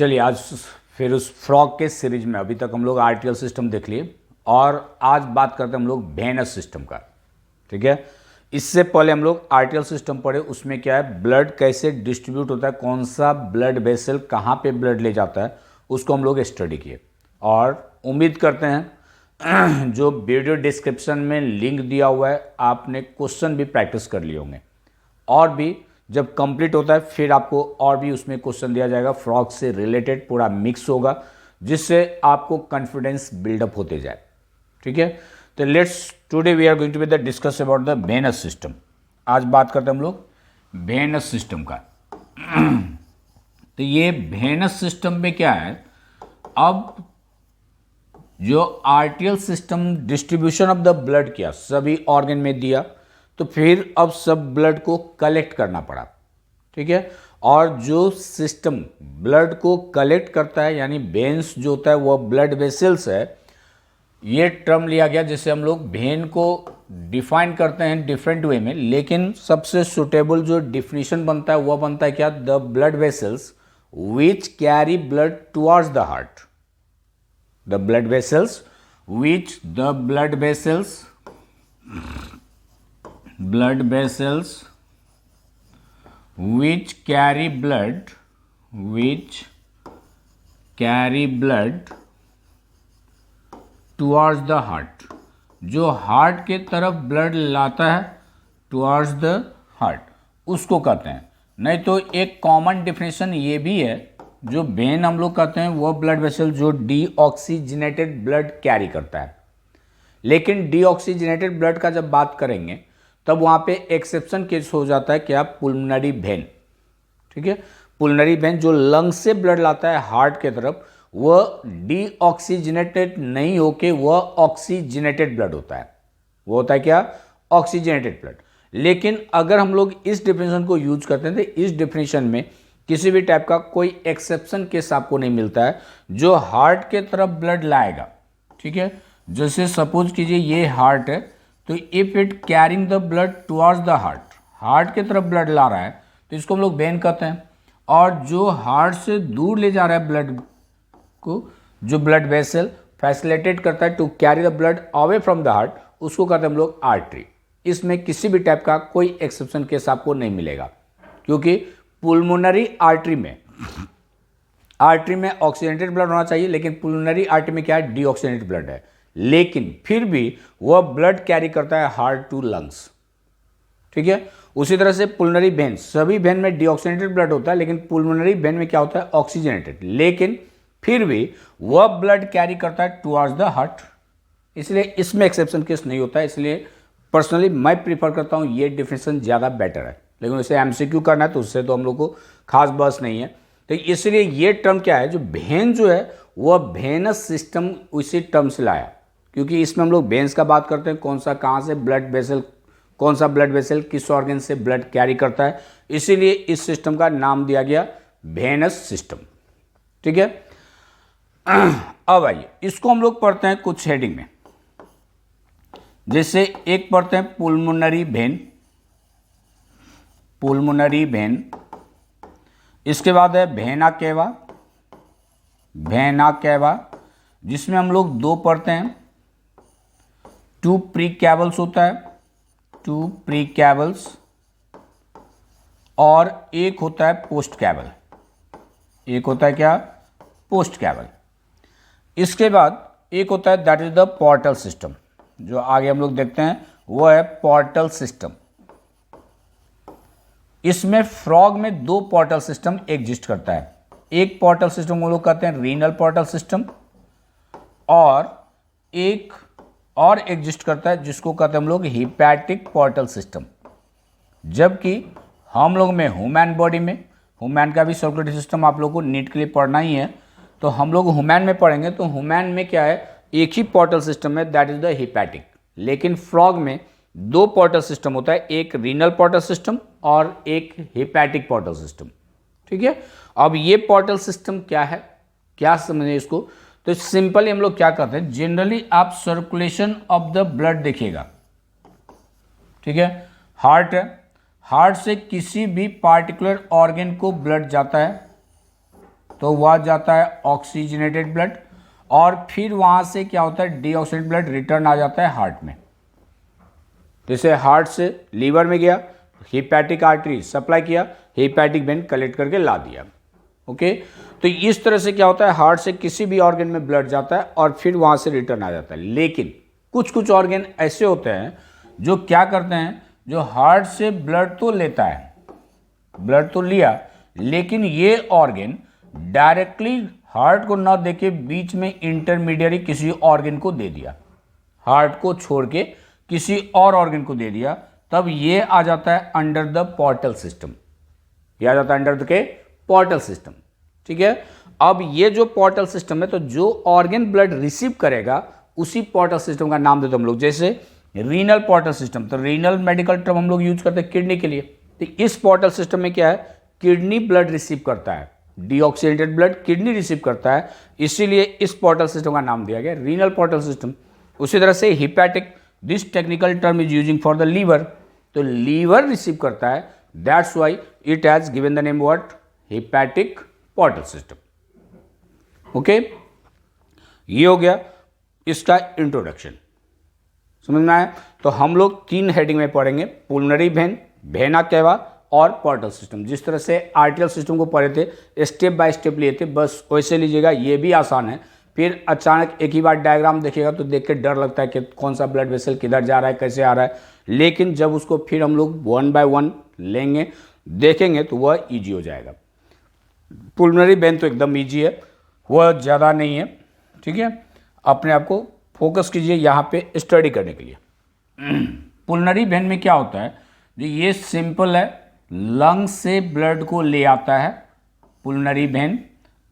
चलिए आज फिर उस फ्रॉग के सीरीज में अभी तक हम लोग आर्टियल सिस्टम देख लिए और आज बात करते हैं हम लोग वेनस सिस्टम का। ठीक है, इससे पहले हम लोग आर्टियल सिस्टम पढ़े, उसमें क्या है, ब्लड कैसे डिस्ट्रीब्यूट होता है, कौन सा ब्लड वेसल कहाँ पे ब्लड ले जाता है, उसको हम लोग स्टडी किए। और उम्मीद करते हैं जो वीडियो डिस्क्रिप्शन में लिंक दिया हुआ है आपने क्वेश्चन भी प्रैक्टिस कर लिए होंगे, और भी जब कंप्लीट होता है फिर आपको और भी उसमें क्वेश्चन दिया जाएगा, फ्रॉग से रिलेटेड पूरा मिक्स होगा, जिससे आपको कॉन्फिडेंस बिल्डअप होते जाए। ठीक है, तो let's today we are going to be the discuss about the venous system. आज बात करते हैं हम लोग वेनस सिस्टम का। तो ये वेनस सिस्टम में क्या है, अब जो आर्टियल system distribution of the blood किया, सभी ऑर्गन में दिया, तो फिर अब सब ब्लड को कलेक्ट करना पड़ा। ठीक है, और जो सिस्टम ब्लड को कलेक्ट करता है यानी वेन्स जो होता है वह ब्लड वेसल्स है, ये टर्म लिया गया जिससे हम लोग वेन को डिफाइन करते हैं डिफरेंट वे में, लेकिन सबसे सुटेबल जो डिफिनीशन बनता है वह बनता है क्या, the blood vessels which carry blood towards the heart. The blood vessels which the blood vessels which carry blood towards the heart, जो हार्ट के तरफ ब्लड लाता है टुवर्ड्स द हार्ट, उसको कहते हैं। नहीं तो एक कॉमन डिफिनेशन ये भी है, जो वेन हम लोग कहते हैं वो ब्लड वेसल जो डीऑक्सीजनेटेड ब्लड कैरी करता है। लेकिन डीऑक्सीजनेटेड ब्लड का जब बात करेंगे तब वहाँ पे एक्सेप्शन केस हो जाता है क्या, पुल्मोनरी वेन। ठीक है, पुल्मोनरी वेन जो लंग से ब्लड लाता है हार्ट के तरफ, वह डीऑक्सीजनेटेड नहीं होके वह ऑक्सीजनेटेड ब्लड होता है। वो होता है क्या, ऑक्सीजनेटेड ब्लड। लेकिन अगर हम लोग इस डिफिनेशन को यूज करते हैं तो इस डिफिनेशन में किसी भी टाइप का कोई एक्सेप्शन केस आपको नहीं मिलता है जो हार्ट के तरफ ब्लड लाएगा। ठीक है, जैसे सपोज कीजिए ये हार्ट है, तो if it carrying the blood towards the heart, heart के तरफ ब्लड ला रहा है तो इसको हम लोग वेन कहते हैं। और जो हार्ट से दूर ले जा रहा है ब्लड को, जो ब्लड वेसल फैसिलिटेट करता है to carry the blood away from the heart, उसको कहते हैं हम लोग आर्टरी। इसमें किसी भी टाइप का कोई एक्सेप्शन केस आपको नहीं मिलेगा, क्योंकि पुल्मोनरी आर्टरी में ऑक्सीजनेटेड ब्लड होना चाहिए, लेकिन पुल्मोनरी आर्टरी में क्या है, डीऑक्सीजनेटेड ब्लड है, लेकिन फिर भी वह ब्लड कैरी करता है हार्ट टू लंग्स। ठीक है, उसी तरह से पुल्मोनरी वेन, सभी वेन में डीऑक्सीजनेटेड ब्लड होता है, लेकिन पुल्मोनरी वेन में क्या होता है, ऑक्सीजनेटेड, लेकिन फिर भी वह ब्लड कैरी करता है टुवर्ड्स द हार्ट। इसलिए इसमें एक्सेप्शन केस नहीं होता है। इसलिए पर्सनली मैं प्रीफर करता हूं ये डिफिनेशन ज़्यादा बेटर है, लेकिन उसे एमसीक्यू करना है तो उससे तो हम लोग को खास बहस नहीं है। तो इसलिए ये टर्म क्या है, जो वेन जो है वह वेनस सिस्टम उसी टर्म से लाया, क्योंकि इसमें हम लोग वेन्स का बात करते हैं, कौन सा कहाँ से ब्लड वेसल, कौन सा ब्लड वेसल किस ऑर्गन से ब्लड कैरी करता है, इसीलिए इस सिस्टम का नाम दिया गया वेनस सिस्टम। ठीक है, अब आइए इसको हम लोग पढ़ते हैं कुछ हेडिंग में। जैसे एक पढ़ते हैं पुल्मोनरी वेन, इसके बाद है वेना केवा, जिसमें हम लोग दो पढ़ते हैं, टू प्री कैवल्स होता है, टू प्री कैवल्स, और एक होता है पोस्ट कैवल, एक होता है क्या, पोस्ट कैवल। इसके बाद एक होता है that is the portal system, जो आगे हम लोग देखते हैं वो है पोर्टल सिस्टम। इसमें फ्रॉग में दो पोर्टल सिस्टम एग्जिस्ट करता है। एक पोर्टल सिस्टम वो लोग कहते हैं रीनल पोर्टल सिस्टम, और एक और एग्जिस्ट करता है जिसको कहते हैं हम लोग हिपैटिक पोर्टल सिस्टम। जबकि हम लोग में ह्यूमन बॉडी में, ह्यूमन का भी सर्कुलेटरी सिस्टम आप लोग को नीट के लिए पढ़ना ही है, तो हम लोग ह्यूमन में पढ़ेंगे। तो ह्यूमन में क्या है, एक ही पोर्टल सिस्टम है, दैट इज द हिपैटिक। लेकिन फ्रॉग में दो पोर्टल सिस्टम होता है, एक रीनल पोर्टल सिस्टम और एक हिपैटिक पोर्टल सिस्टम। ठीक है, अब ये पोर्टल सिस्टम क्या है, क्या समझे इसको, तो सिंपली हम लोग क्या करते हैं, जनरली आप सर्कुलेशन ऑफ द ब्लड देखिएगा। ठीक है, हार्ट है, हार्ट से किसी भी पार्टिकुलर ऑर्गन को ब्लड जाता है, तो वह जाता है ऑक्सीजनेटेड ब्लड, और फिर वहाँ से क्या होता है, डीऑक्सीजनेटेड ब्लड रिटर्न आ जाता है हार्ट में। जैसे हार्ट से लीवर में गया, हिपैटिक आर्टरी सप्लाई किया, हिपैटिक वेन कलेक्ट करके ला दिया। ओके, तो इस तरह से क्या होता है, हार्ट से किसी भी ऑर्गन में ब्लड जाता है और फिर वहाँ से रिटर्न आ जाता है। लेकिन कुछ कुछ ऑर्गन ऐसे होते हैं जो क्या करते हैं, जो हार्ट से ब्लड तो लेता है, ब्लड तो लिया, लेकिन ये ऑर्गन डायरेक्टली हार्ट को ना देके बीच में इंटरमीडियरी किसी ऑर्गन को दे दिया, हार्ट को छोड़ के किसी और ऑर्गन को दे दिया, तब ये आ जाता है अंडर द पोर्टल सिस्टम। ये आ जाता है अंडर द के पोर्टल सिस्टम। ठीक है, अब ये जो पोर्टल सिस्टम है, तो जो ऑर्गन ब्लड रिसीव करेगा उसी पोर्टल सिस्टम का नाम देते हम लोग। जैसे रीनल पोर्टल सिस्टम, तो रीनल मेडिकल टर्म हम लोग यूज करते हैं किडनी के लिए। तो इस पोर्टल सिस्टम में क्या है, किडनी ब्लड रिसीव करता है, डीऑक्सीजनेटेड ब्लड किडनी रिसीव करता है, इसीलिए इस पोर्टल सिस्टम का नाम दिया गया रीनल पोर्टल सिस्टम। उसी तरह से hepatic, this technical term is using for the liver, तो लीवर रिसीव करता है, that's why it has given the name what, hepatic portal system. Okay, ये हो गया इसका इंट्रोडक्शन, समझ में आया। तो हम लोग 3 हेडिंग में पढ़ेंगे, पुलमनरी वेन, वेना कैवा और पोर्टल सिस्टम। जिस तरह से आर्टियल सिस्टम को पढ़े थे, स्टेप बाय स्टेप लिए थे, बस वैसे लीजिएगा, ये भी आसान है। फिर अचानक एक ही बार डायग्राम देखिएगा तो देख के डर लगता है कि कौन सा ब्लड वेसल किधर जा रहा है, कैसे आ रहा है, लेकिन जब उसको फिर हम लोग 1 बाय 1 लेंगे, देखेंगे, तो वह ईजी हो जाएगा। पुलमनरी वेन तो एकदम ईजी है, वह ज़्यादा नहीं है। ठीक है, अपने आप को फोकस कीजिए यहाँ पे स्टडी करने के लिए। पुलमनरी वेन में क्या होता है, ये सिंपल है, लंग से ब्लड को ले आता है पुलमनरी वेन,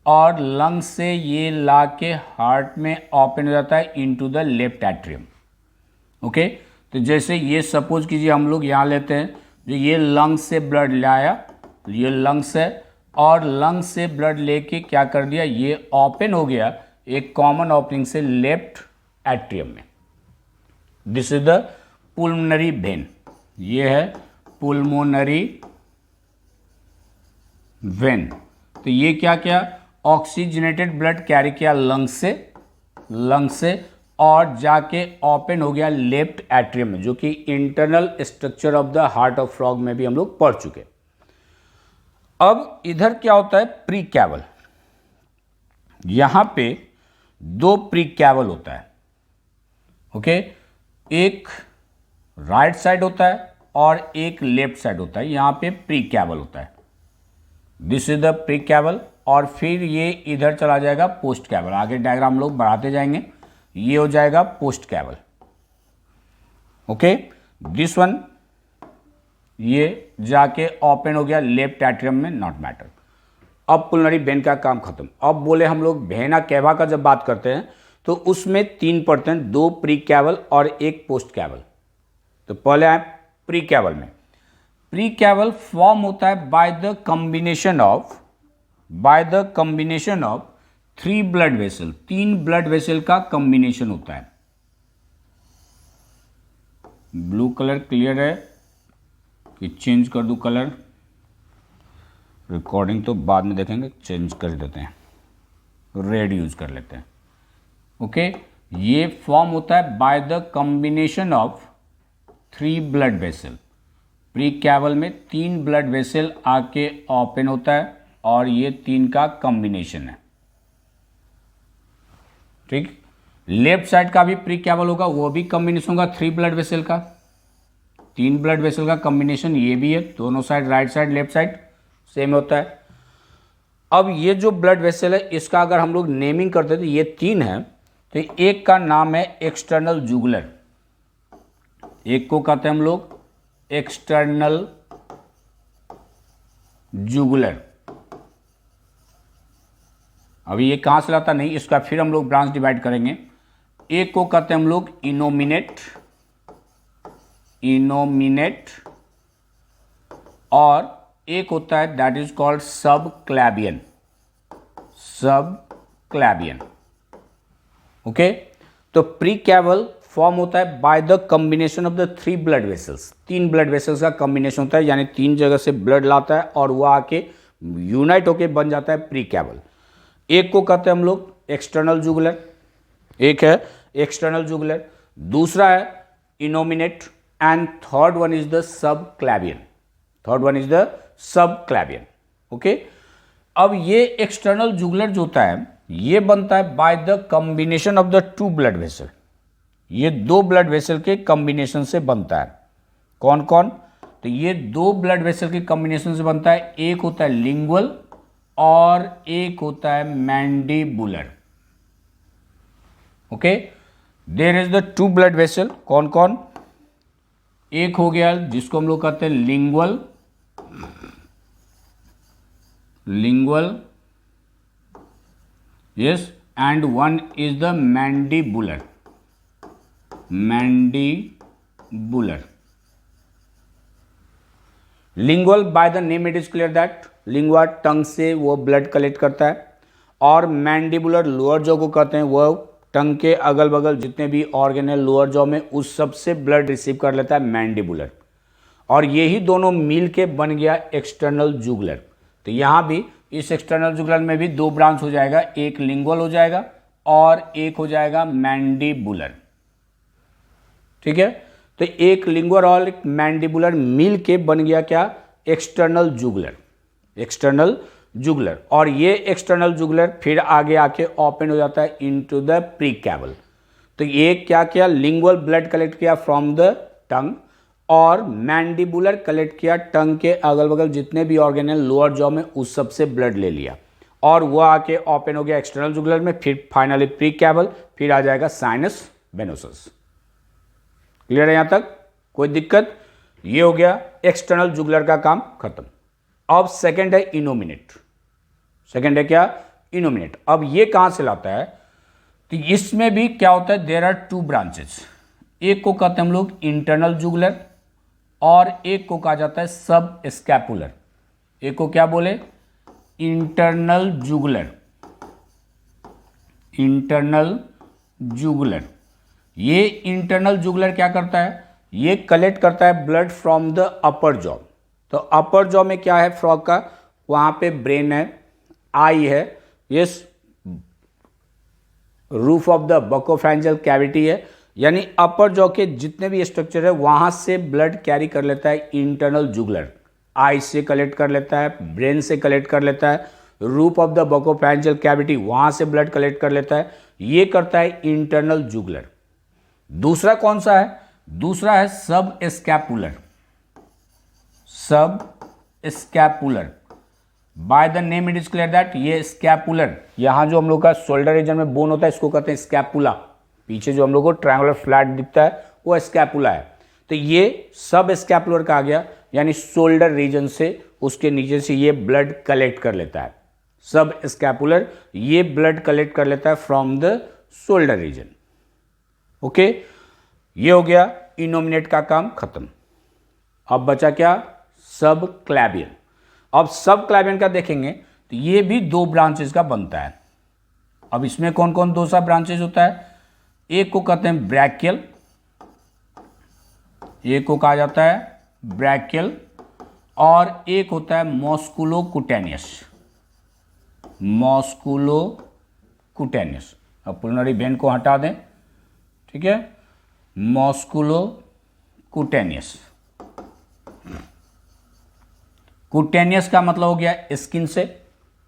और लंग से ये ला के हार्ट में ओपन हो जाता है into the left atrium. Okay, तो जैसे ये सपोज कीजिए हम लोग यहाँ लेते हैं, जो ये लंग से ब्लड लाया, ये लंग्स है, और लंग से ब्लड लेके क्या कर दिया, ये ओपन हो गया एक कॉमन ओपनिंग से लेफ्ट एट्रियम में। दिस इज द पुलमनरी वेन, ये है पुलमोनरी वेन। तो ये क्या क्या, ऑक्सीजनेटेड ब्लड कैरी किया लंग से और जाके ओपन हो गया लेफ्ट एट्रियम में, जो कि internal structure of the heart of frog में भी हम लोग पढ़ चुके। अब इधर क्या होता है, प्री कैवल, यहां पे 2 प्री कैवल होता है। ओके, एक राइट साइड होता है और एक लेफ्ट साइड होता है, यहां पे प्री कैवल होता है। This is the pre caval, और फिर ये इधर चला जाएगा पोस्ट कैवल। आगे डायग्राम लोग बढ़ाते जाएंगे, ये हो जाएगा post caval. Okay, this one ये जाके ओपन हो गया लेफ्ट एट्रियम में, नॉट मैटर। अब पुलमनरी वेन का काम खत्म। अब बोले हम लोग वेना कैवा का जब बात करते हैं तो उसमें 3 पड़ते हैं, 2 प्री कैवल और 1 पोस्ट कैवल। तो पहले आए प्री कैवल में। प्री कैवल फॉर्म होता है by the combination of 3 blood vessel, 3 blood vessel का कॉम्बिनेशन होता है। ब्लू कलर क्लियर है कि चेंज कर दूं कलर, रिकॉर्डिंग तो बाद में देखेंगे, चेंज कर देते हैं, रेड यूज कर लेते हैं। ओके, ये फॉर्म होता है by the combination of 3 blood vessel. Pre caval में 3 ब्लड वेसल आके ओपन होता है और ये 3 का कॉम्बिनेशन है। ठीक, लेफ्ट साइड का भी प्री कैवल होगा, वो भी कॉम्बिनेशन होगा 3 ब्लड वेसल का, 3 ब्लड वेसल का कॉम्बिनेशन ये भी है, दोनों side, right side left side same होता है। अब ये जो ब्लड वेसल है, इसका अगर हम लोग नेमिंग करते हैं तो ये 3 है। तो एक का नाम है एक्सटर्नल जुगुलर, एक को कहते हैं हम लोग एक्सटर्नल जुगुलर। अभी ये कहाँ से लाता नहीं, इसका फिर हम लोग ब्रांच डिवाइड करेंगे। एक को कहते हैं हम लोग इनोमिनेट, और एक होता है दैट इज कॉल्ड सब क्लैबियन। ओके, तो प्री कैवल फॉर्म होता है by the combination of the 3 blood vessels, 3 blood vessels का कॉम्बिनेशन होता है, यानी 3 जगह से ब्लड लाता है और वो आके यूनाइट होके बन जाता है प्री कैवल। एक को कहते हैं हम लोग एक्सटर्नल जुगुलर, एक है एक्सटर्नल जुगुलर, दूसरा है innominate, and third one is the subclavian, third one is the subclavian. Okay, अब ये एक्सटर्नल जुगुलर जो होता है ये बनता है by the combination of the two blood vessel, ये दो ब्लड वेसल के कॉम्बिनेशन से बनता है। कौन कौन? तो ये दो ब्लड वेसल के कॉम्बिनेशन से बनता है, एक होता है लिंगुअल और एक होता है mandibular. Okay, there is the two blood vessel, कौन कौन? एक हो गया जिसको हम लोग कहते हैं lingual, lingual, yes, and one is the mandibular, mandibular. Lingual by the name it is clear that lingua tongue से वो ब्लड कलेक्ट करता है, और मैंडिबुलर लोअर जॉ को कहते हैं, वह टंग के अगल बगल जितने भी ऑर्गन है लोअर जॉ में उस सब से ब्लड रिसीव कर लेता है मैंडिबुलर, और यही दोनों मिल के बन गया एक्सटर्नल जुगुलर। तो यहाँ भी इस एक्सटर्नल जुगुलर में भी दो ब्रांच हो जाएगा, एक लिंगुअल हो जाएगा और एक हो जाएगा मैंडिबुलर। ठीक है, तो एक लिंगुअल और एक मैंडिबुलर मिल के बन गया क्या? External jugular, external jugular. और ये एक्सटर्नल जुगुलर फिर आगे आके ओपन हो जाता है इनटू द प्रीकैवल। तो ये क्या किया? लिंगुअल ब्लड कलेक्ट किया फ्रॉम द टंग, और मैंडिबुलर कलेक्ट किया टंग के अगल बगल जितने भी ऑर्गन है लोअर जॉ में उस सब से ब्लड ले लिया, और वो आके ओपन हो गया एक्सटर्नल जुगुलर में, फिर फाइनली प्रीकैवल, फिर आ जाएगा साइनस वेनोसस। क्लियर है यहां तक? कोई दिक्कत? ये हो गया एक्सटर्नल जुगुलर का काम खत्म। अब सेकंड है इनोमिनेट, सेकंड है क्या? इनोमिनेट। अब ये कहां से लाता है? तो इसमें भी क्या होता है? देयर आर टू ब्रांचेस, एक को कहते हैं हम लोग इंटरनल जुगुलर और एक को कहा जाता है सब स्कैपुलर। एक को क्या बोले? Internal jugular, internal jugular. ये इंटरनल जुगुलर क्या करता है? ये कलेक्ट करता है blood from the upper jaw. तो अपर जॉ में क्या है फ्रॉग का? वहां पे ब्रेन है, आई है, yes, roof of the buccopharyngeal cavity है, यानी अपर जॉ के जितने भी स्ट्रक्चर है वहां से ब्लड कैरी कर लेता है इंटरनल जुगुलर। आई से कलेक्ट कर लेता है, ब्रेन से कलेक्ट कर लेता है, roof of the buccopharyngeal cavity वहां से ब्लड कलेक्ट कर लेता है। ये करता है इंटरनल जुगुलर। दूसरा कौन सा है? दूसरा है सब स्कैपुलर, सब scapular. Bye the name it is clear that ये स्कैपुलर, यहां जो हम लोग का शोल्डर रीजन में बोन होता है इसको कहते हैं स्कैपुला। पीछे जो हम लोग को ट्रायंगुलर फ्लैट दिखता है वो स्कैपुला है। तो ये सब स्कैपुलर का आ गया, यानी शोल्डर रीजन से उसके नीचे से ये ब्लड कलेक्ट कर लेता है। सब स्कैपुलर ये ब्लड कलेक्ट कर लेता है from the shoulder region. Okay, ये हो गया इनोमिनेट का काम खत्म। अब बचा क्या? सब क्लैवियन। अब सब क्लैवियन का देखेंगे तो ये भी दो ब्रांचेस का बनता है। अब इसमें कौन कौन दो सा ब्रांचेस होता है? एक को कहते हैं ब्रैकियल, एक को कहा जाता है ब्रैकियल, और एक होता है मॉस्कुलोकुटेनियस, मॉस्कुलोकुटेनियस। अब पुलनरी वेन को हटा दें, ठीक है, मॉस्कुलोकुटेनियस। कुटेनियस का मतलब हो गया स्किन से,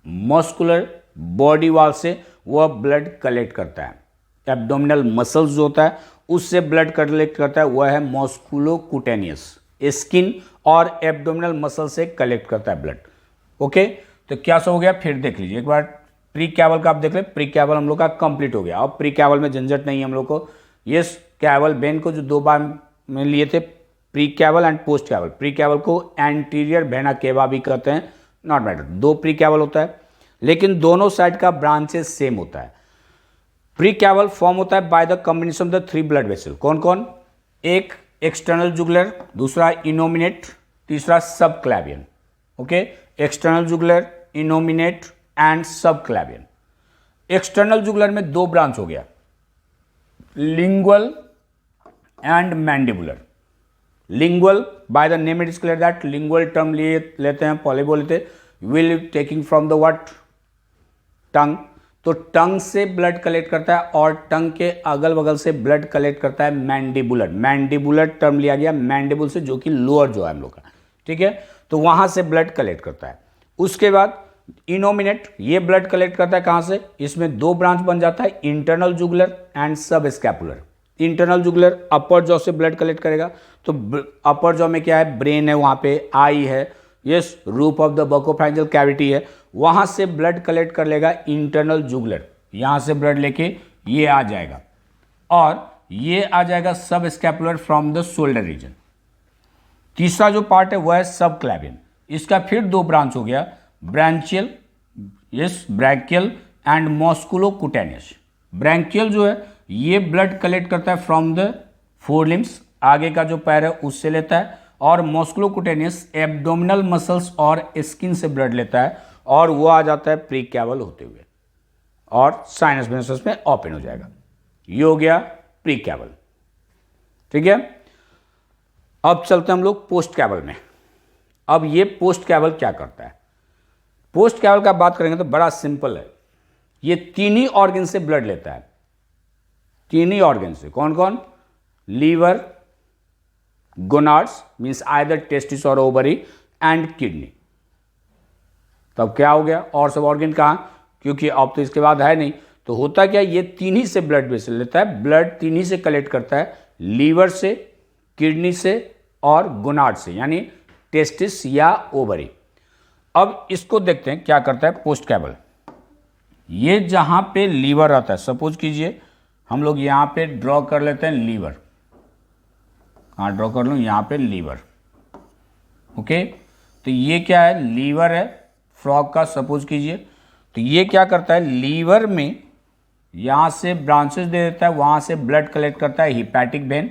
मस्कुलर बॉडी वाल से वह ब्लड कलेक्ट करता है। एब्डोमिनल मसल्स जो होता है उससे ब्लड कलेक्ट करता है, वह है मस्कुलोकुटेनियस। स्किन और एब्डोमिनल मसल से कलेक्ट करता है ब्लड। ओके, तो क्या सब हो गया फिर देख लीजिए एक बार। प्री कैवल का आप देख ले, प्री कैवल हम लोग का कंप्लीट हो गया। अब प्री कैवल में झंझट नहीं है हम लोग को। ये कैवल वेन को जो दो बार में लिए थे, pre caval and post caval. Pre caval को एंटीरियर वेना केवा भी कहते हैं, नॉट मैटर। दो प्री कैवल होता है लेकिन दोनों साइड का ब्रांचेस सेम होता है। प्री कैवल फॉर्म होता है by the combination of the three blood vessel. कौन कौन? एक एक्सटर्नल जुगुलर, दूसरा इनोमिनेट, तीसरा subclavian. Okay, external jugular, innominate and subclavian. External jugular में दो ब्रांच हो गया, lingual and mandibular. Lingual by the name it is clear that lingual term लिए लेते हैं, पहले बोले थे will taking from the what? Tongue. तो टंग से ब्लड कलेक्ट करता है और टंग के अगल बगल से ब्लड कलेक्ट करता है मैंडिबुलर। मैंडिबुलर टर्म लिया गया मैंडिबुल से, जो कि लोअर जो है हम लोग का, ठीक है। तो वहां से ब्लड कलेक्ट करता है। उसके बाद इनोमिनेट, ये ब्लड कलेक्ट करता है कहां से, इसमें दो ब्रांच बन जाता है, इंटरनल जुगुलर एंड सब स्कैपुलर। इंटरनल जुगुलर अपर जॉ से ब्लड कलेक्ट करेगा, तो अपर जॉ में क्या है, ब्रेन है, वहां पे आई है, yes, roof of the buccopharyngeal cavity है, वहां से ब्लड कलेक्ट कर लेगा इंटरनल जुगुलर, यहां से ब्लड लेके ये आ जाएगा और ये आ जाएगा सब scapular from the shoulder region. तीसरा जो पार्ट है वह है सब क्लैवियन। इसका फिर दो ब्रांच हो गया, branchial, yes, branchial and musculocutaneous. Branchial जो है ये ब्लड कलेक्ट करता है फ्रॉम द फोर लिम्स, आगे का जो पैर है उससे लेता है, और मस्कुलोकुटेनियस एब्डोमिनल मसल्स और स्किन से ब्लड लेता है और वो आ जाता है प्रीकैवल होते हुए और साइनस वेनस में ओपन हो जाएगा। ये हो गया प्रीकैवल, ठीक है। अब चलते हैं हम लोग पोस्ट कैवल में। अब ये पोस्ट कैवल क्या करता है, पोस्ट कैवल का बात करेंगे तो बड़ा सिंपल है। ये तीन ही ऑर्गन से ब्लड लेता है, तीन ही ऑर्गन से। कौन कौन, liver, gonads means either testis और ओवरी एंड किडनी। तब क्या हो गया, और सब ऑर्गन कहां, क्योंकि अब तो इसके बाद है नहीं, तो होता क्या, ये तीन ही से ब्लड बेसिल लेता है, ब्लड तीन ही से कलेक्ट करता है, लीवर से, किडनी से और गोनाड से, यानी टेस्टिस या ओवरी। अब इसको देखते हैं क्या करता है पोस्ट कैवल। ये जहां पे लीवर आता है, सपोज कीजिए हम लोग यहां पे ड्रॉ कर लेते हैं लीवर, कहां ड्रॉ कर लूं, यहां पे लीवर, ओके। तो ये क्या है, लीवर है फ्रॉग का, सपोज कीजिए। तो ये क्या करता है, लीवर में यहां से ब्रांचेस दे देता है, वहां से ब्लड कलेक्ट करता है, हिपैटिक वेन,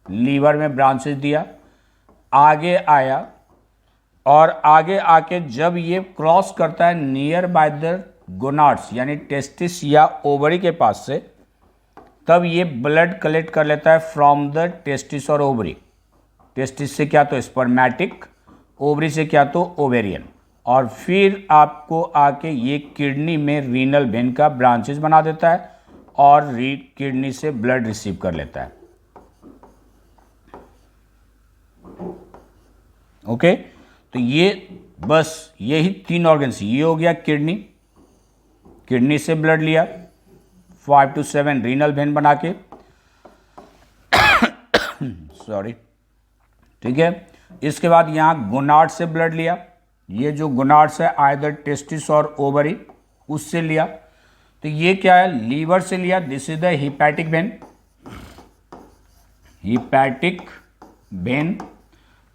लीवर में ब्रांचेस दिया, आगे आया और आगे आके जब ये क्रॉस करता है नियर बाय द गोनाड्स यानी टेस्टिस या ओवरी के पास से, तब ये ब्लड कलेक्ट कर लेता है फ्रॉम द टेस्टिस और ओवरी। टेस्टिस से क्या तो स्पर्मेटिक, ओवरी से क्या तो ओवेरियन, और फिर आपको आके ये किडनी में रीनल वेन का ब्रांचेस बना देता है और किडनी से ब्लड रिसीव कर लेता है, ओके। तो ये बस यही तीन ऑर्गन्स, ये हो गया किडनी, किडनी से ब्लड लिया 5 to 7 रीनल वेन बना के सॉरी, ठीक है। इसके बाद यहाँ गोनाड से ब्लड लिया, ये जो गोनाड्स है आइदर टेस्टिस और ओवरी, उससे लिया। तो ये क्या है, लीवर से लिया, this is the hepatic vein, hepatic vein.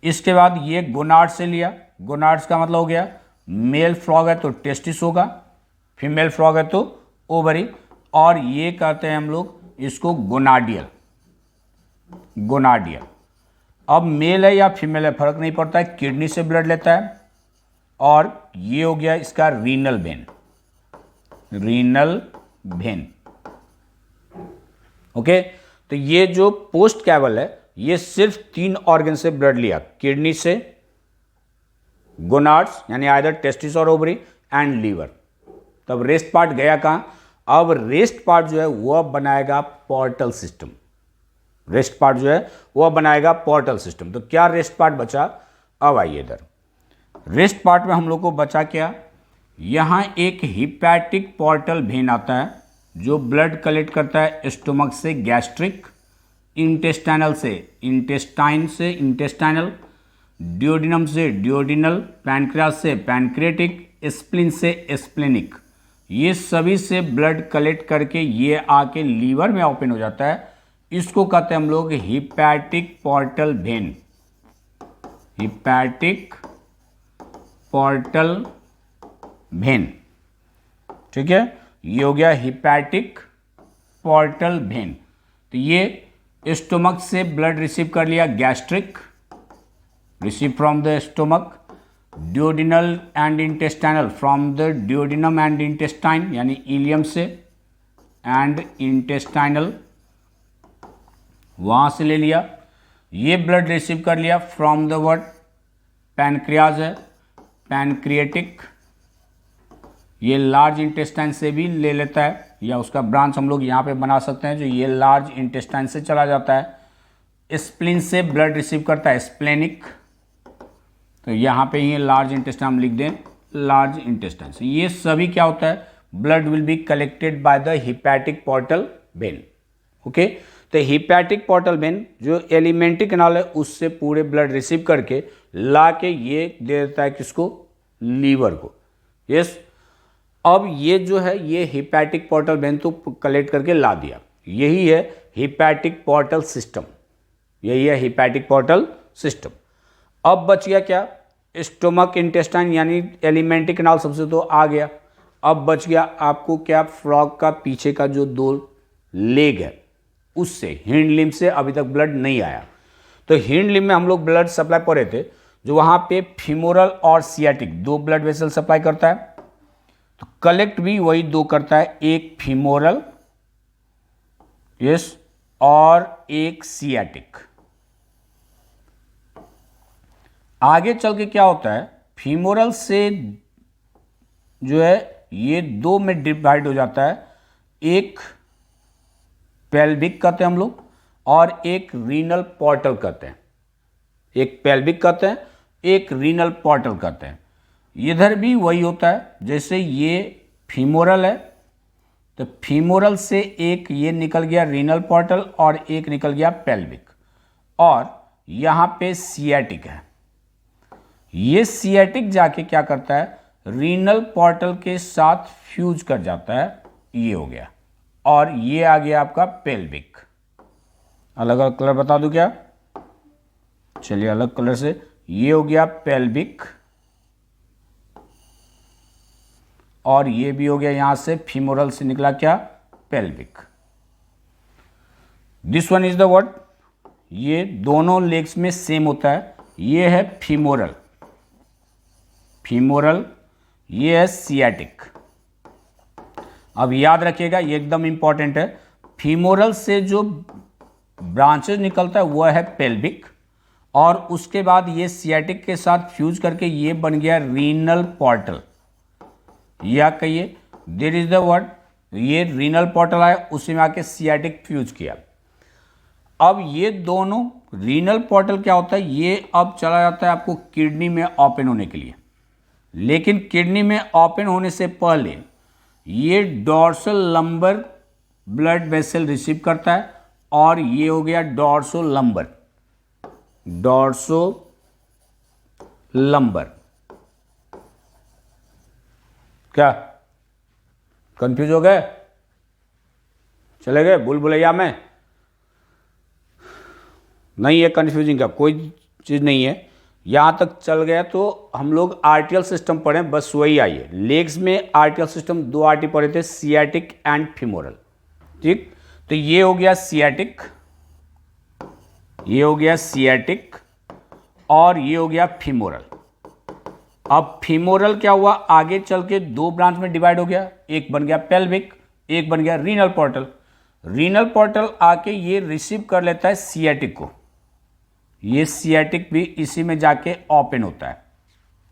इसके बाद ये गोनाड से लिया, गोनाड्स का मतलब हो गया मेल फ्रॉग है तो टेस्टिस होगा, फीमेल फ्रॉग है तो ओवरी, और ये कहते हैं हम लोग इसको गोनाडियल, गोनाडियल। अब मेल है या फीमेल है फर्क नहीं पड़ता है, किडनी से ब्लड लेता है, और ये हो गया इसका renal vein, renal vein, okay. तो ये जो पोस्ट कैवल है ये सिर्फ तीन ऑर्गन से ब्लड लिया, किडनी से, गोनाड्स यानी आइदर टेस्टिस और ओवरी एंड लीवर। तब रेस्ट पार्ट गया कहां, अब रेस्ट पार्ट जो है वह बनाएगा पोर्टल सिस्टम, रेस्ट पार्ट जो है वह बनाएगा पोर्टल सिस्टम। तो क्या रेस्ट पार्ट बचा, अब आइए इधर, रेस्ट पार्ट में हम लोग को बचा क्या, यहां एक हिपैटिक पोर्टल वेन आता है जो ब्लड कलेक्ट करता है स्टोमक से गैस्ट्रिक, इंटेस्टाइनल से इंटेस्टाइन से इंटेस्टाइनल, डियोडिनम से डियोडिनल, पैनक्रियास से पैनक्रियाटिक, स्प्लिन से स्प्लेनिक, ये सभी से ब्लड कलेक्ट करके ये आके लीवर में ओपन हो जाता है। इसको कहते हैं हम लोग hepatic portal vein, hepatic portal vein, ठीक है। ये हो गया हिपैटिक पोर्टल वेन। तो ये स्टोमक से ब्लड रिसीव कर लिया, gastric receive from the stomach, duodenal and intestinal from the duodenum and intestine यानी इलियम से एंड इंटेस्टाइनल, वहां से ले लिया। ये ब्लड रिसीव कर लिया फ्रॉम द वर्ड पैनक्रियाज है, पैनक्रिएटिक, ये लार्ज इंटेस्टाइन से भी ले लेता है, या उसका ब्रांच हम लोग यहाँ पे बना सकते हैं जो ये लार्ज इंटेस्टाइन से चला जाता है। स्प्लीन से ब्लड रिसीव करता है, स्प्लेनिक, तो यहाँ पे ये लार्ज इंटेस्टाइन हम लिख दें, लार्ज इंटेस्टाइन से। ये सभी क्या होता है, blood will be collected by the hepatic portal vein. Okay, तो हिपैटिक पोर्टल वेन जो एलिमेंट्री कैनाल है उससे पूरे ब्लड रिसीव करके ला के ये दे देता है किसको, लीवर को। यस, अब ये जो है ये हिपैटिक पोर्टल वेन तो कलेक्ट करके ला दिया, यही है हिपैटिक पोर्टल सिस्टम, यही है हिपैटिक पोर्टल सिस्टम। अब बच गया क्या, स्टोमक इंटेस्टाइन यानी एलिमेंट्री कैनाल सबसे तो आ गया। अब बच गया आपको क्या, फ्रॉग का पीछे का जो 2 लेग है उससे, हिंड लिम्ब से अभी तक ब्लड नहीं आया। तो हिंड लिम्ब में हम लोग ब्लड सप्लाई पढ़े थे, जो वहां पे फीमोरल और सियाटिक 2 ब्लड वेसल सप्लाई करता है, तो कलेक्ट भी वही 2 करता है, एक फीमोरल, यस, और एक सियाटिक। आगे चल के क्या होता है, फीमोरल से जो है ये 2 में डिवाइड हो जाता है, एक पेल्विक कहते हैं हम लोग और एक रीनल पोर्टल कहते हैं, एक पेल्विक कहते हैं, एक रीनल पोर्टल कहते हैं। इधर भी वही होता है, जैसे ये फीमोरल है तो फीमोरल से एक ये निकल गया रीनल पोर्टल और एक निकल गया पेल्विक, और यहाँ पे सियाटिक है। ये सियाटिक जाके क्या करता है, रीनल पोर्टल के साथ फ्यूज कर जाता है, ये हो गया, और ये आ गया आपका पेल्विक। अलग अलग कलर बता दूं क्या, चलिए अलग कलर से, ये हो गया पेल्विक और ये भी हो गया यहां से फीमोरल से निकला क्या, pelvic. This one is the what, ये दोनों लेग्स में सेम होता है, ये है फीमोरल, फीमोरल, ये है सियाटिक। अब याद रखिएगा ये एकदम इंपॉर्टेंट है, फीमोरल से जो ब्रांचेज निकलता है वो है पेल्विक, और उसके बाद ये सियाटिक के साथ फ्यूज करके ये बन गया रीनल पोर्टल, या कहिए देयर इज द वर्ड, ये रीनल पोर्टल आया उसी में आके सियाटिक फ्यूज किया। अब ये दोनों रीनल पोर्टल क्या होता है, ये अब चला जाता है आपको किडनी में ओपन होने के लिए, लेकिन किडनी में ओपन होने से पहले ये dorsal lumbar blood vessel receive करता है, और ये हो गया डॉर्सो लंबर, डॉर्सो लंबर। क्या कंफ्यूज हो गए, चले गए भूल भुलैया में, नहीं है कंफ्यूजिंग का कोई चीज़ नहीं है, यहाँ तक चल गया तो हम लोग आर्टियल सिस्टम पढ़े, बस वही आइए। लेग्स में आर्टियल सिस्टम 2 आर्टी पढ़े थे, सियाटिक एंड फीमोरल, ठीक। तो ये हो गया सियाटिक, ये हो गया सियाटिक, और ये हो गया फीमोरल। अब फीमोरल क्या हुआ, आगे चल के 2 ब्रांच में डिवाइड हो गया, एक बन गया पेल्विक, एक बन गया रीनल पोर्टल। रीनल पोर्टल आके ये रिसीव कर लेता है सियाटिक को, ये सियाटिक भी इसी में जाके ओपन होता है।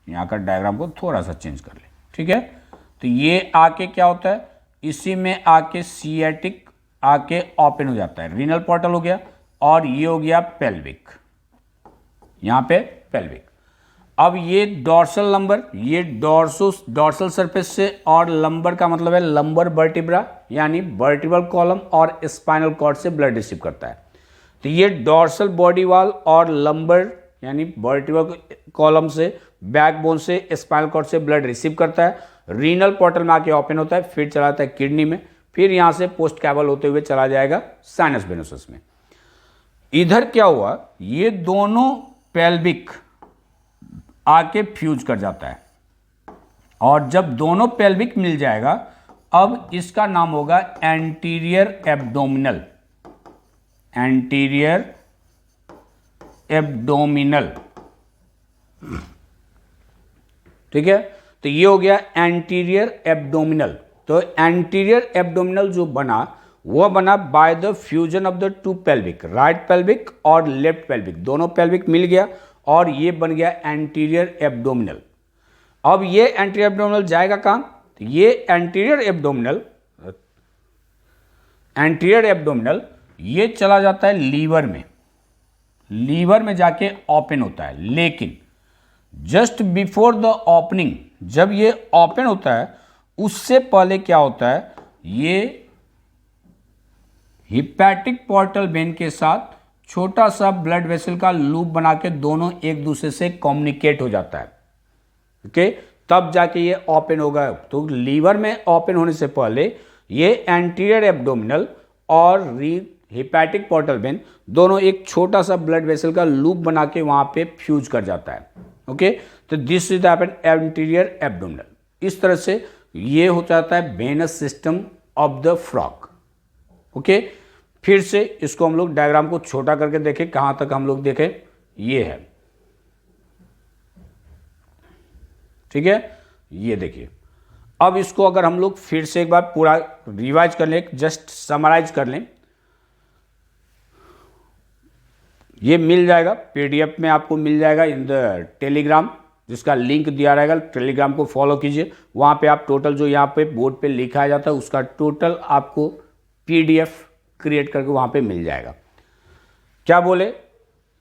यहाँ का डायग्राम को थोड़ा सा चेंज कर ले, ठीक है। तो ये आके क्या होता है, इसी में आके सियाटिक आके ओपन हो जाता है, रीनल पोर्टल हो गया, और ये हो गया पेल्विक, यहाँ पे पेल्विक। अब ये डॉर्सल लंबर, ये डॉर्सल सरफेस से, और लंबर का मतलब है लंबर वर्टिब्रा यानी वर्टिब्रल कॉलम और स्पाइनल कॉर्ड से ब्लड रिसीव करता है। तो ये डॉर्सल बॉडी वाल और लंबर यानी वर्टिब्रल कॉलम से, बैकबोन से, स्पाइनल कॉर्ड से ब्लड रिसीव करता है, रीनल पोर्टल में आके ओपन होता है, फिर चला जाता है किडनी में, फिर यहाँ से पोस्ट कैवल होते हुए चला जाएगा साइनस वेनोसस में। इधर क्या हुआ, ये दोनों पेल्विक आके फ्यूज कर जाता है, और जब दोनों पेल्विक मिल जाएगा अब इसका नाम होगा एंटीरियर एब्डोमिनल, एंटीरियर एब्डोमिनल, ठीक है। तो ये हो गया एंटीरियर एब्डोमिनल। तो एंटीरियर एब्डोमिनल जो बना वो बना by the fusion of the 2 pelvic, right pelvic और लेफ्ट पेल्विक, दोनों पेल्विक मिल गया और ये बन गया एंटीरियर एब्डोमिनल। अब ये एंटीरियर एब्डोमिनल जाएगा कहाँ, तो ये एंटीरियर एब्डोमिनल ये चला जाता है लीवर में जाके ओपन होता है, लेकिन जस्ट बिफोर द ओपनिंग, जब ये ओपन होता है उससे पहले क्या होता है, ये हिपैटिक पोर्टल वेन के साथ छोटा सा ब्लड वेसल का लूप बना के दोनों एक दूसरे से कम्युनिकेट हो जाता है। ओके, तब जाके ये ओपन होगा। तो लीवर में ओपन होने से पहले ये एंटीरियर एब्डोमिनल और हिपैटिक पोर्टल वेन दोनों एक छोटा सा ब्लड वेसल का लूप बना के वहां पे फ्यूज कर जाता है। ओके, तो this is happen anterior abdominal. इस तरह से ये हो जाता है venous system of the frog. Okay, फिर से इसको हम लोग डायग्राम को छोटा करके देखें, कहां तक हम लोग देखें, ये है, ठीक है, ये देखिए। अब इसको अगर हम लोग फिर से एक बार पूरा रिवाइज कर लें, जस्ट समराइज कर लें, ये मिल जाएगा पीडीएफ में, आपको मिल जाएगा इन द टेलीग्राम, जिसका लिंक दिया रहेगा। टेलीग्राम को फॉलो कीजिए, वहाँ पे आप टोटल जो यहाँ पे बोर्ड पे लिखा जाता है उसका टोटल आपको पीडीएफ क्रिएट करके वहाँ पे मिल जाएगा। क्या बोले,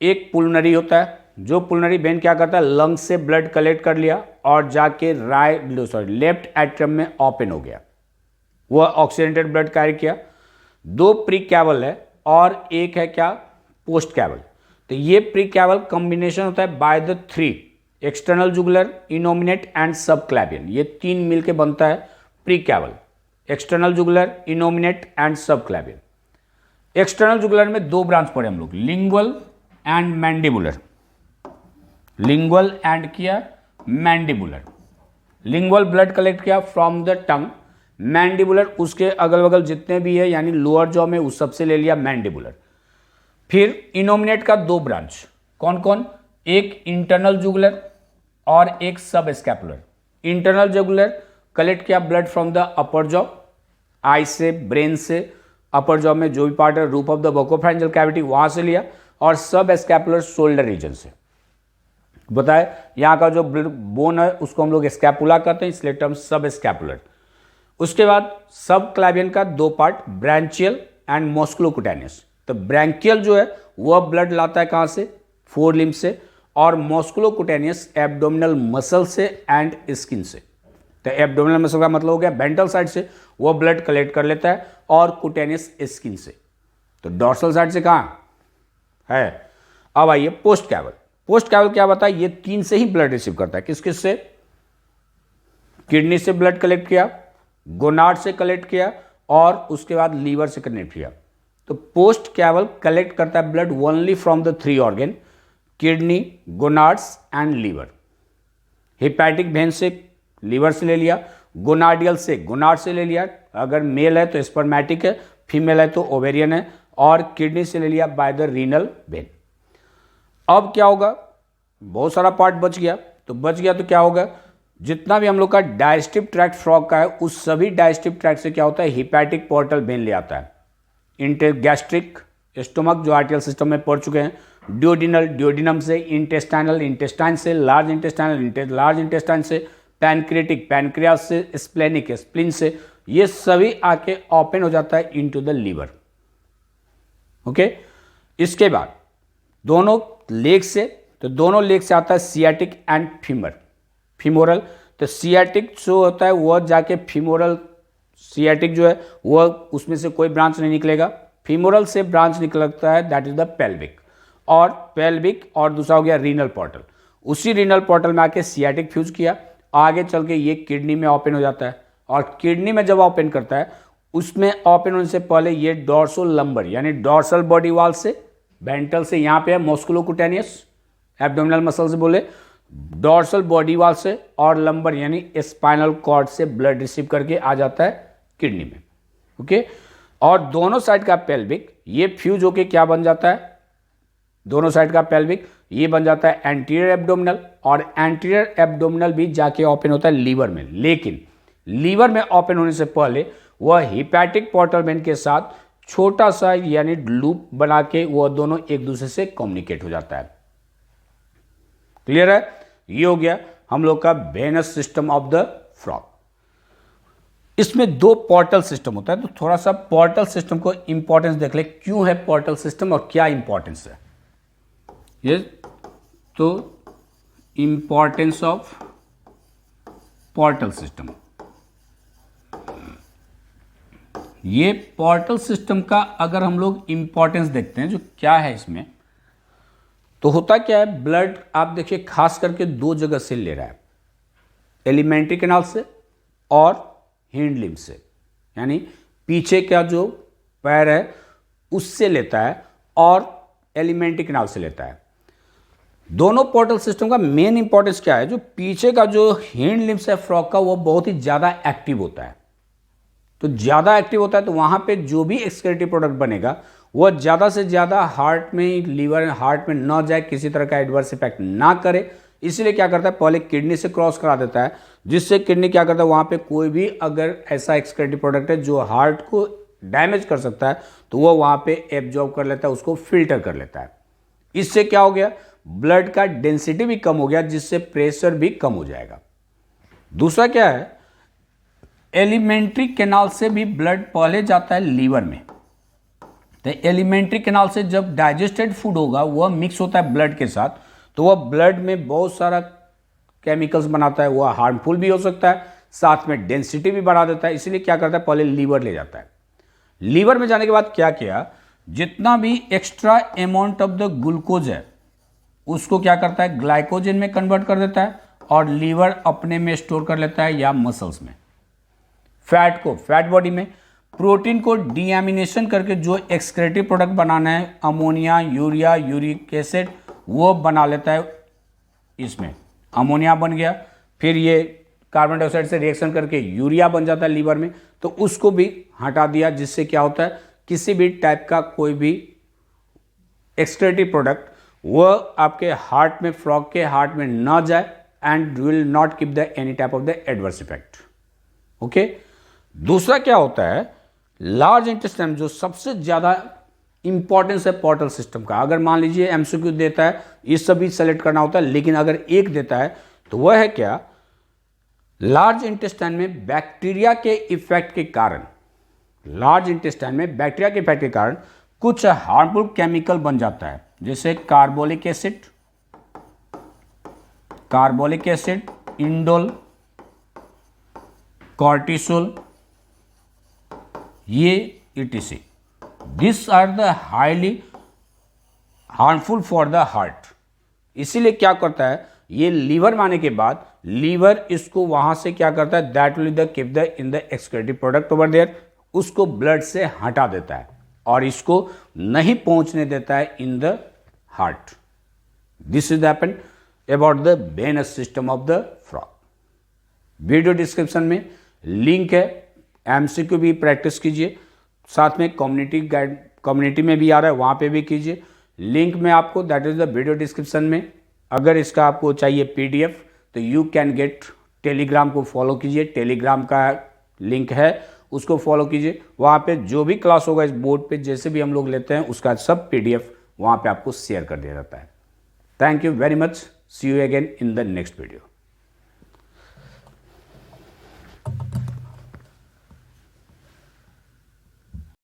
एक पुलनरी होता है, जो पुलनरी वेन क्या करता है, लंग से ब्लड कलेक्ट कर लिया और जाके लेफ्ट एट्रियम में ओपन हो गया, वह ऑक्सीडेटेड ब्लड कैरी किया। दो प्री कैवल है और एक है क्या, पोस्ट कैवल। तो ये प्री कैवल कॉम्बिनेशन होता है by the three, external jugular, innominate and subclavian. ये तीन मिलके बनता है precaval, external jugular, innominate and subclavian. External jugular में दो ब्रांच पढ़े हम लोग, lingual and mandibular. Lingual and किया मैंडिबुलर। लिंगुअल ब्लड कलेक्ट किया फ्रॉम द टंग, मैंडिबुलर उसके अगल बगल जितने भी है यानी लोअर जॉ में उस सबसे ले लिया मैंडिबुलर। फिर इनोमिनेट का दो ब्रांच, कौन कौन, एक इंटरनल जुगुलर और एक subscapular. Internal jugular collect किया blood from the upper jaw, eye से, ब्रेन से, अपर जॉ में जो भी पार्ट है, roof of the buccopharyngeal cavity वहां से लिया, और सब स्कैपुलर शोल्डर रीजन से। बताए यहाँ का जो बोन है उसको हम लोग स्कैपुला कहते हैं, इसलिए टर्म सब स्कैपुलर। उसके बाद सब क्लैवियन का दो पार्ट, ब्रांचियल एंड मॉस्कुलोकुटेनियस। तो ब्रैंकियल जो है वह ब्लड लाता है कहाँ से, फोर लिम्ब से, और मॉस्कुलोकुटेनियस एब्डोमिनल मसल से एंड स्किन से। तो एब्डोमिनल मसल का मतलब हो गया वेंट्रल साइड से, वह ब्लड कलेक्ट कर लेता है, और कुटेनियस स्किन से। तो डॉर्सल साइड से कहाँ है। अब आइए पोस्ट कैवल। पोस्ट कैवल क्या बताया, ये तीन से ही ब्लड रिसीव करता है। किस किस से, किडनी से ब्लड कलेक्ट किया, गोनाड से कलेक्ट किया, और उसके बाद लीवर से कनेक्ट किया। तो पोस्ट कैवल कलेक्ट करता है blood only from the three organ, kidney, gonads and liver. Hepatic vein से लीवर से ले लिया, गोनाडियल से गोनाड से ले लिया, अगर मेल है तो स्पर्मेटिक है, फीमेल है तो ओवेरियन है, और किडनी से ले लिया बाय द रीनल वेन। अब क्या होगा, बहुत सारा पार्ट बच गया, तो क्या होगा, जितना भी हम लोग का डाइजेस्टिव ट्रैक्ट फ्रॉग का है, उस सभी डाइजेस्टिव ट्रैक्ट से क्या होता है, हिपैटिक पोर्टल वेन ले आता है। गैस्ट्रिक, स्टोमक जो आर्टियल सिस्टम में पढ़ चुके हैं, ड्यूडिनल, ड्यूडिनम से, इंटेस्टाइनल, इंटेस्टाइन से, लार्ज इंटेस्टाइनल, लार्ज इंटेस्टाइन से, पैनक्रियाटिक, पैनक्रियास से, स्प्लेनिक, स्प्लिन से, ये सभी आके ओपन हो जाता है इनटू द लीवर। ओके, इसके बाद दोनों लेग से, तो दोनों लेग से आता है सियाटिक एंड फीमोरल। तो सियाटिक जो होता है वह जाके फीमोरल, सियाटिक जो है वह उसमें से कोई ब्रांच नहीं निकलेगा, फीमोरल से ब्रांच निकलता है, दैट इज द पेल्विक, और दूसरा हो गया रीनल पोर्टल। उसी रीनल पोर्टल में आके सियाटिक फ्यूज किया, आगे चल के ये किडनी में ओपन हो जाता है, और किडनी में जब ओपन करता है उसमें ओपन होने से पहले ये डॉर्सो लंबर यानी डॉर्सल बॉडी वाल से, वेंट्रल से यहाँ पे है मॉस्कुलोकुटेनियस, एब्डोमिनल मसल से बोले, डॉर्सल बॉडी वाल से, और लंबर यानी स्पाइनल कॉर्ड से ब्लड रिसीव करके आ जाता है किडनी में। ओके, और दोनों साइड का पेल्विक ये फ्यूज होके क्या बन जाता है, दोनों साइड का पेल्विक ये बन जाता है एंटीरियर एब्डोमिनल, और एंटीरियर एब्डोमिनल भी जाके ओपन होता है लीवर में। लेकिन लीवर में ओपन होने से पहले वह हिपैटिक पोर्टल वेन के साथ छोटा सा यानी लूप बना के वह दोनों एक दूसरे से कम्युनिकेट हो जाता है। क्लियर है, ये हो गया हम लोग का venous system of the frog. इसमें दो पोर्टल सिस्टम होता है, तो थोड़ा सा पोर्टल सिस्टम को इंपॉर्टेंस देख ले, क्यों है पोर्टल सिस्टम और क्या इंपॉर्टेंस है ये। तो इंपॉर्टेंस ऑफ पोर्टल सिस्टम, ये पोर्टल सिस्टम का अगर हम लोग इंपॉर्टेंस देखते हैं जो क्या है इसमें, तो होता क्या है, ब्लड आप देखिए खास करके दो जगह से ले रहा है, एलिमेंट्री कैनाल से और हिंड लिम्ब से, यानी पीछे का जो पैर है उससे लेता है और एलिमेंट्री कैनाल से लेता है। दोनों पोर्टल सिस्टम का मेन इंपॉर्टेंस क्या है, जो पीछे का जो हिंड लिम्स है फ्रॉग का वो बहुत ही ज़्यादा एक्टिव होता है। तो ज़्यादा एक्टिव होता है तो वहाँ पे जो भी एक्सक्रीटरी प्रोडक्ट बनेगा वो ज़्यादा से ज़्यादा हार्ट में, लीवर हार्ट में ना जाए, किसी तरह का एडवर्स इफेक्ट ना करे। इसलिए क्या करता है, पहले किडनी से क्रॉस करा देता है, जिससे किडनी क्या करता है, वहाँ पे कोई भी अगर ऐसा एक्सक्रीटरी प्रोडक्ट है जो हार्ट को डैमेज कर सकता है तो वो वहाँ पे एब्जॉर्ब कर लेता है, उसको फिल्टर कर लेता है। इससे क्या हो गया, ब्लड का डेंसिटी भी कम हो गया, जिससे प्रेशर भी कम हो जाएगा। दूसरा क्या है, एलिमेंट्री कैनाल से भी ब्लड पहले जाता है लीवर में। तो एलिमेंट्री कैनाल से जब डाइजेस्टेड फूड होगा वह मिक्स होता है ब्लड के साथ, तो वह ब्लड में बहुत सारा केमिकल्स बनाता है, वह हार्मफुल भी हो सकता है, साथ में डेंसिटी भी बढ़ा देता है। इसलिए क्या करता है, पहले लीवर ले जाता है। लीवर में जाने के बाद क्या किया, जितना भी extra amount of the glucose है उसको क्या करता है, ग्लाइकोजन में कन्वर्ट कर देता है और लीवर अपने में स्टोर कर लेता है या मसल्स में। फैट को फैट बॉडी में, प्रोटीन को डीएमिनेशन करके जो एक्सक्रीटरी प्रोडक्ट बनाना है, अमोनिया, यूरिया, यूरिक एसिड, वो बना लेता है। इसमें अमोनिया बन गया, फिर ये कार्बन डाइऑक्साइड से रिएक्शन करके यूरिया बन जाता है लीवर में, तो उसको भी हटा दिया, जिससे क्या होता है, किसी भी टाइप का कोई भी एक्सक्रीटरी प्रोडक्ट वो आपके हार्ट में, फ्रॉग के हार्ट में ना जाए and will not keep the any type of the adverse effect. Okay. दूसरा क्या होता है, लार्ज इंटेस्टाइन, जो सबसे ज्यादा इंपॉर्टेंस है पोर्टल सिस्टम का। अगर मान लीजिए एमसीक्यू देता है, ये सभी सेलेक्ट करना होता है, लेकिन अगर एक देता है तो वह है क्या, लार्ज इंटेस्टाइन में बैक्टीरिया के इफेक्ट के कारण, लार्ज इंटेस्टाइन में बैक्टीरिया के इफेक्ट के कारण कुछ हार्मफुल केमिकल बन जाता है, जैसे कार्बोलिक एसिड, इंडोल, कॉर्टिसोल, ये ETC। This are the highly harmful for the heart. इसीलिए क्या करता है, ये लीवर में आने के बाद लीवर इसको वहां से क्या करता है, that will the keep the in the excretory product over there, उसको ब्लड से हटा देता है और इसको नहीं पहुंचने देता है in the heart. This is happen about the venous system of the frog. Video description में लिंक है, एमसीक्यू भी प्रैक्टिस कीजिए, साथ में कम्युनिटी में भी आ रहा है, वहाँ पे भी कीजिए। लिंक में आपको, that is the video description में। अगर इसका आपको चाहिए PDF तो यू कैन गेट, टेलीग्राम को फॉलो कीजिए, टेलीग्राम का लिंक है उसको फॉलो कीजिए। वहाँ पे जो भी क्लास होगा इस बोर्ड पे, जैसे भी हम लोग लेते हैं उसका सब PDF वहाँ पे आपको शेयर कर दिया जाता है। Thank you very much, see you again in the next video.